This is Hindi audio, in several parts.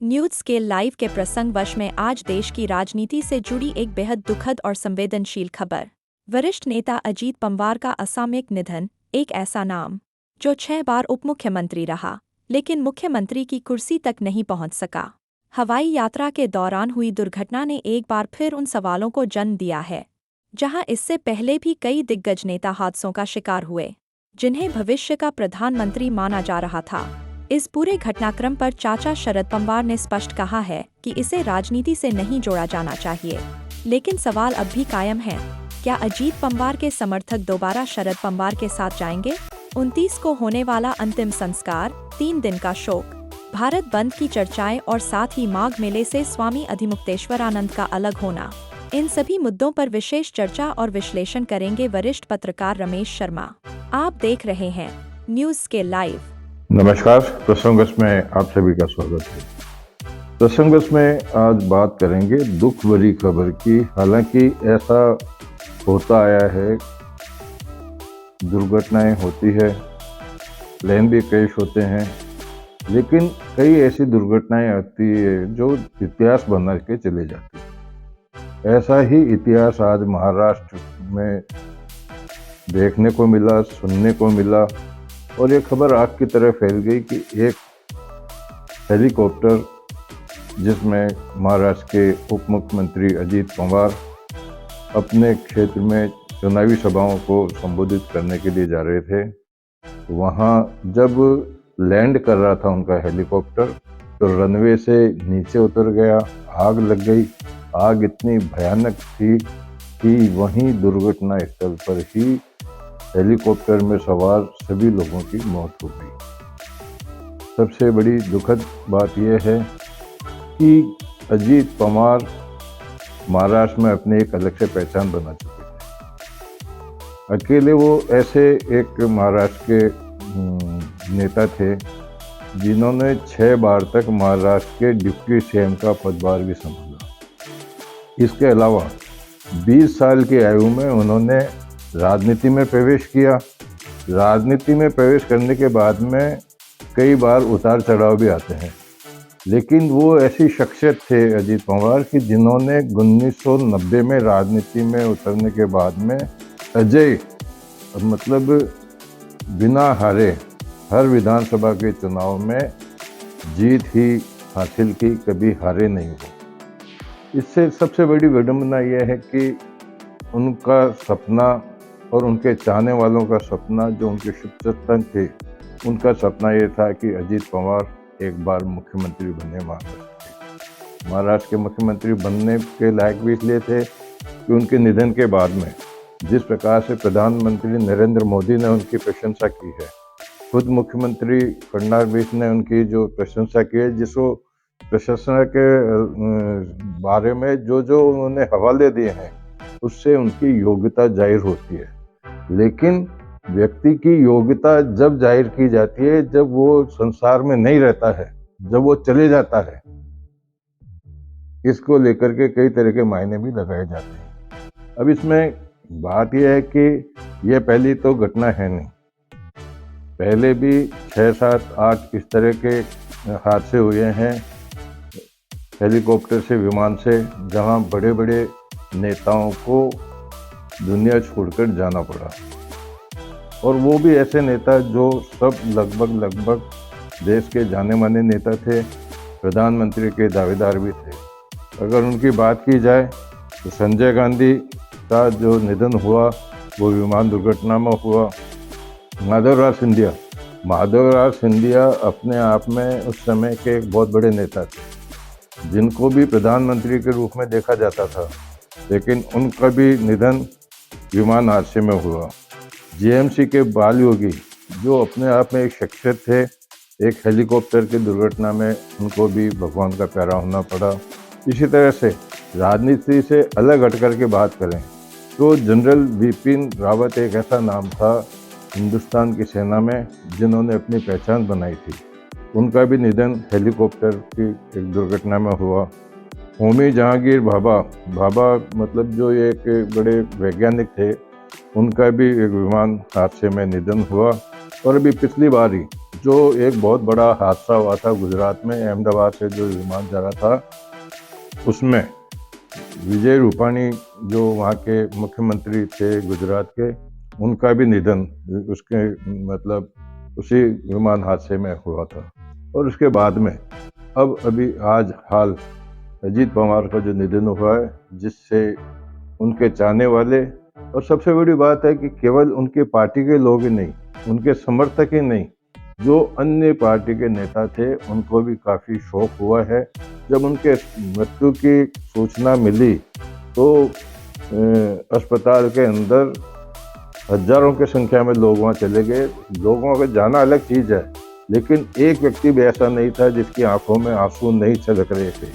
न्यूज स्केल लाइव के प्रसंगवश में आज देश की राजनीति से जुड़ी एक बेहद दुखद और संवेदनशील खबर। वरिष्ठ नेता अजीत पवार का असामयिक निधन। एक ऐसा नाम जो 6 बार उप मुख्यमंत्री रहा, लेकिन मुख्यमंत्री की कुर्सी तक नहीं पहुंच सका। हवाई यात्रा के दौरान हुई दुर्घटना ने एक बार फिर उन सवालों को जन्म दिया है, जहां इससे पहले भी कई दिग्गज नेता हादसों का शिकार हुए, जिन्हें भविष्य का प्रधानमंत्री माना जा रहा था। इस पूरे घटनाक्रम पर चाचा शरद पवार ने स्पष्ट कहा है कि इसे राजनीति से नहीं जोड़ा जाना चाहिए। लेकिन सवाल अब भी कायम है, क्या अजीत पवार के समर्थक दोबारा शरद पवार के साथ जाएंगे? 29 को होने वाला अंतिम संस्कार, 3 दिन का शोक, भारत बंद की चर्चाएं और साथ ही माघ मेले से स्वामी अधिमुक्तेश्वरानंद का अलग होना, इन सभी मुद्दों पर विशेष चर्चा और विश्लेषण करेंगे वरिष्ठ पत्रकार रमेश शर्मा। आप देख रहे हैं न्यूज स्केल लाइव। नमस्कार। प्रसंगस में आप सभी का स्वागत है। प्रसंगस में आज बात करेंगे दुख भरी खबर की। हालांकि ऐसा होता आया है, दुर्घटनाएं होती है, प्लेन भी क्रैश होते हैं, लेकिन कई ऐसी दुर्घटनाएं आती है जो इतिहास बना के चले जाती है। ऐसा ही इतिहास आज महाराष्ट्र में देखने को मिला, सुनने को मिला, और ये खबर आग की तरह फैल गई कि एक हेलीकॉप्टर जिसमें महाराष्ट्र के उप मुख्यमंत्री अजीत पवार अपने क्षेत्र में चुनावी सभाओं को संबोधित करने के लिए जा रहे थे, वहाँ जब लैंड कर रहा था उनका हेलीकॉप्टर, तो रनवे से नीचे उतर गया, आग लग गई। आग इतनी भयानक थी कि वहीं दुर्घटना स्थल पर ही हेलीकॉप्टर में सवार सभी लोगों की मौत हो गई। सबसे बड़ी दुखद बात यह है कि अजीत पवार महाराष्ट्र में अपने एक अलग से पहचान बना चुके थे। अकेले वो ऐसे एक महाराष्ट्र के नेता थे जिन्होंने 6 बार तक महाराष्ट्र के डिप्टी सीएम का पदभार भी संभाला। इसके अलावा 20 साल की आयु में उन्होंने राजनीति में प्रवेश किया। राजनीति में प्रवेश करने के बाद में कई बार उतार चढ़ाव भी आते हैं, लेकिन वो ऐसी शख्सियत थे अजीत पवार कि जिन्होंने 1990 में राजनीति में उतरने के बाद में अजय, मतलब बिना हारे, हर विधानसभा के चुनाव में जीत ही हासिल की, कभी हारे नहीं हो। इससे सबसे बड़ी विडंबना यह है कि उनका सपना और उनके चाहने वालों का सपना, जो उनके शुभचिंतक थे, उनका सपना ये था कि अजीत पवार एक बार मुख्यमंत्री बने महाराष्ट्र के। महाराष्ट्र के मुख्यमंत्री बनने के लायक भी इसलिए थे कि उनके निधन के बाद में जिस प्रकार से प्रधानमंत्री नरेंद्र मोदी ने उनकी प्रशंसा की है, खुद मुख्यमंत्री फडणवीस ने उनकी जो प्रशंसा की है, जिसको प्रशंसा के बारे में जो उन्होंने हवाले दिए हैं, उससे उनकी योग्यता जाहिर होती है। लेकिन व्यक्ति की योग्यता जब जाहिर की जाती है जब वो संसार में नहीं रहता है, जब वो चले जाता है। इसको लेकर के कई तरह के मायने भी लगाए जाते हैं। अब इसमें बात यह है कि यह पहली तो घटना है नहीं, पहले भी 6, 7, 8 इस तरह के हादसे हुए हैं हेलीकॉप्टर से, विमान से, जहां बड़े बड़े नेताओं को दुनिया छोड़कर जाना पड़ा, और वो भी ऐसे नेता जो सब लगभग देश के जाने माने नेता थे, प्रधानमंत्री के दावेदार भी थे। अगर उनकी बात की जाए तो संजय गांधी का जो निधन हुआ वो विमान दुर्घटना में हुआ। माधवराव सिंधिया अपने आप में उस समय के एक बहुत बड़े नेता थे, जिनको भी प्रधानमंत्री के रूप में देखा जाता था, लेकिन उनका भी निधन विमान हादसे में हुआ। जीएमसी के बाल योगी, जो अपने आप में एक शख्सियत थे, एक हेलीकॉप्टर की दुर्घटना में उनको भी भगवान का प्यारा होना पड़ा। इसी तरह से राजनीति से अलग हट कर के बात करें तो जनरल बिपिन रावत एक ऐसा नाम था हिंदुस्तान की सेना में जिन्होंने अपनी पहचान बनाई थी। उनका भी निधन हेलीकॉप्टर की एक दुर्घटना में हुआ। होमी जहांगीर भाभा मतलब जो एक बड़े वैज्ञानिक थे, उनका भी एक विमान हादसे में निधन हुआ। और अभी पिछली बार ही जो एक बहुत बड़ा हादसा हुआ था गुजरात में, अहमदाबाद से जो विमान जा रहा था, उसमें विजय रूपाणी जो वहाँ के मुख्यमंत्री थे गुजरात के, उनका भी निधन उसके मतलब उसी विमान हादसे में हुआ था। और उसके बाद में अभी आज हाल अजीत पवार का जो निधन हुआ है, जिससे उनके चाहने वाले और सबसे बड़ी बात है कि केवल उनके पार्टी के लोग ही नहीं, उनके समर्थक ही नहीं, जो अन्य पार्टी के नेता थे उनको भी काफ़ी शौक हुआ है। जब उनके मृत्यु की सूचना मिली तो अस्पताल के अंदर हजारों की संख्या में लोग वहाँ चले गए। लोगों का जाना अलग चीज़ है, लेकिन एक व्यक्ति भी ऐसा नहीं था जिसकी आंखों में आंसू नहीं छलक रहे थे।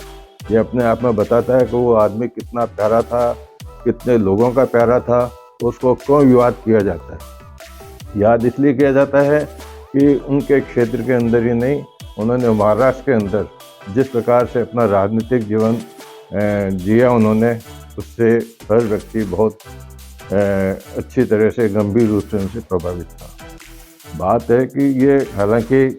ये अपने आप में बताता है कि वो आदमी कितना प्यारा था, कितने लोगों का प्यारा था, उसको क्यों याद किया जाता है। याद इसलिए किया जाता है कि उनके क्षेत्र के अंदर ही नहीं, उन्होंने महाराष्ट्र के अंदर जिस प्रकार से अपना राजनीतिक जीवन जिया उन्होंने, उससे हर व्यक्ति बहुत अच्छी तरह से गंभीर रूप से उनसे प्रभावित था। बात है कि ये हालांकि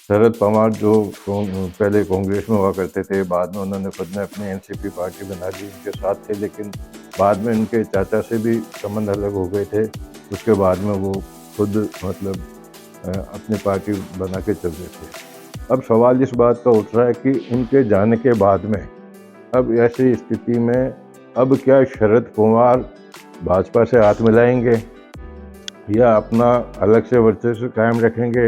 शरद पवार जो पहले कांग्रेस में हुआ करते थे, बाद में उन्होंने खुद ने अपनी एनसीपी पार्टी बना ली, उनके साथ थे, लेकिन बाद में उनके चाचा से भी संबंध अलग हो गए थे। उसके बाद में वो खुद मतलब अपनी पार्टी बना के चल रहे थे। अब सवाल इस बात का उठ रहा है कि उनके जाने के बाद में अब ऐसी स्थिति में अब क्या शरद पवार भाजपा से हाथ मिलाएंगे या अपना अलग से वर्चस्व कायम रखेंगे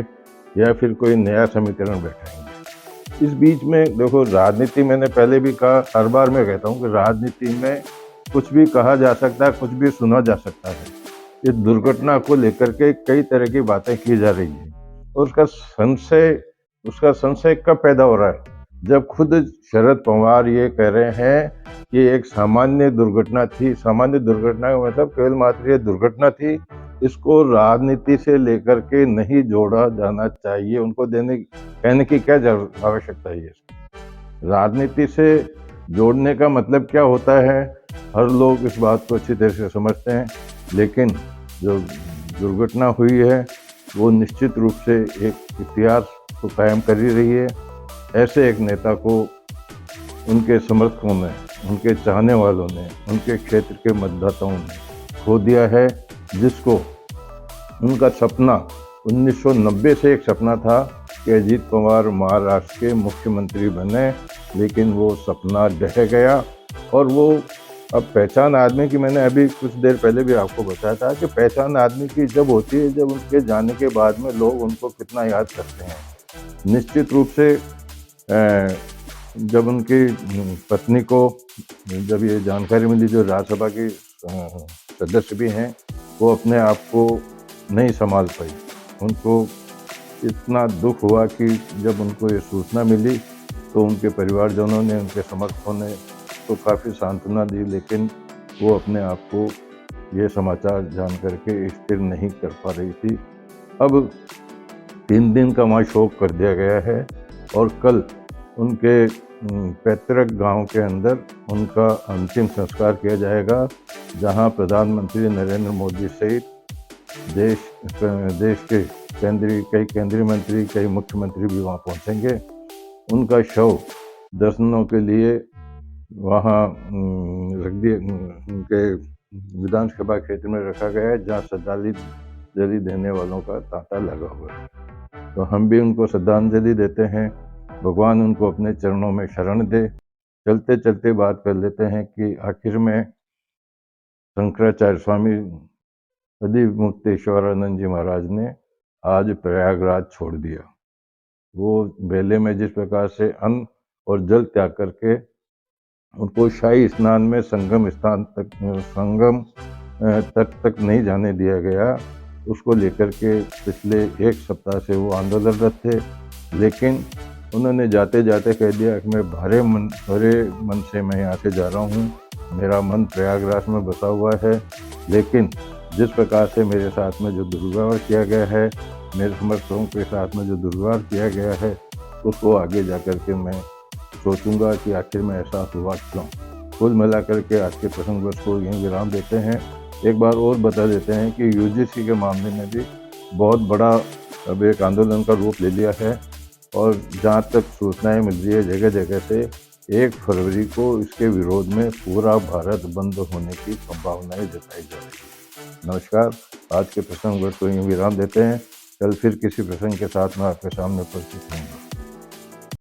या फिर कोई नया समीकरण बैठाएंगे। इस बीच में देखो, राजनीति मैंने पहले भी कहा, हर बार मैं कहता हूँ कि राजनीति में कुछ भी कहा जा सकता है, कुछ भी सुना जा सकता है। इस दुर्घटना को लेकर के कई तरह की बातें की जा रही है और उसका संशय कब पैदा हो रहा है, जब खुद शरद पवार ये कह रहे हैं कि एक सामान्य दुर्घटना थी। सामान्य दुर्घटना का मतलब केवल मात्र ये दुर्घटना थी, इसको राजनीति से लेकर के नहीं जोड़ा जाना चाहिए। उनको कहने की क्या आवश्यकता है। राजनीति से जोड़ने का मतलब क्या होता है, हर लोग इस बात को अच्छी तरह से समझते हैं, लेकिन जो दुर्घटना हुई है वो निश्चित रूप से एक इतिहास को कायम कर ही रही है। ऐसे एक नेता को उनके समर्थकों ने, उनके चाहने वालों ने, उनके क्षेत्र के मतदाताओं ने खो दिया है, जिसको उनका सपना 1990 से एक सपना था कि अजीत पवार महाराष्ट्र के मुख्यमंत्री बने, लेकिन वो सपना ढह गया। और वो अब पहचान आदमी की, मैंने अभी कुछ देर पहले भी आपको बताया था कि पहचान आदमी की जब होती है जब उनके जाने के बाद में लोग उनको कितना याद करते हैं। निश्चित रूप से जब उनकी पत्नी को जब ये जानकारी मिली, जो राज्यसभा की सदस्य भी हैं, वो अपने आप को नहीं संभाल पाई। उनको इतना दुख हुआ कि जब उनको ये सूचना मिली तो उनके परिवारजनों ने, उनके समर्थकों ने तो काफ़ी सांत्वना दी, लेकिन वो अपने आप को ये समाचार जान करके स्थिर नहीं कर पा रही थी। अब 3 दिन का वहाँ शोक कर दिया गया है और कल उनके पैतृक गांव के अंदर उनका अंतिम संस्कार किया जाएगा, जहां प्रधानमंत्री नरेंद्र मोदी सहित देश के कई केंद्रीय मंत्री, कई मुख्यमंत्री भी वहां पहुंचेंगे। उनका शव दर्शनों के लिए वहां रख दिए, उनके विधानसभा क्षेत्र में रखा गया है, जहां श्रद्धांजलि देने वालों का तांता लगा हुआ है। तो हम भी उनको श्रद्धांजलि देते हैं। भगवान उनको अपने चरणों में शरण दे। चलते चलते बात कर लेते हैं कि आखिर में शंकराचार्य स्वामी अधिमुक्तेश्वरानंद जी महाराज ने आज प्रयागराज छोड़ दिया। वो बेले में जिस प्रकार से अन्न और जल त्याग करके उनको शाही स्नान में संगम तक नहीं जाने दिया गया, उसको लेकर के पिछले 1 सप्ताह से वो आंदोलनरत थे। लेकिन उन्होंने जाते जाते कह दिया कि मैं भरे मन से मैं यहाँ से जा रहा हूँ, मेरा मन प्रयागराज में बसा हुआ है। लेकिन जिस प्रकार से मेरे साथ में जो दुर्व्यवहार किया गया है, मेरे समर्थकों के साथ में जो दुर्व्यवहार किया गया है, उसको आगे जा कर के मैं सोचूंगा कि आखिर में ऐसा हुआ क्यों। कुल मिलाकर के आज के प्रसंग को यहीं विराम देते हैं। एक बार और बता देते हैं कि यूजीसी के मामले में भी बहुत बड़ा अब एक आंदोलन का रूप ले लिया है और जहाँ तक सूचनाएं मिल रही है जगह जगह से 1 फरवरी को इसके विरोध में पूरा भारत बंद होने की संभावनाएं जताई जा रही है। नमस्कार, आज के प्रसंग को यूं विराम देते हैं। कल फिर किसी प्रसंग के साथ मैं आपके सामने उपस्थित होंगे।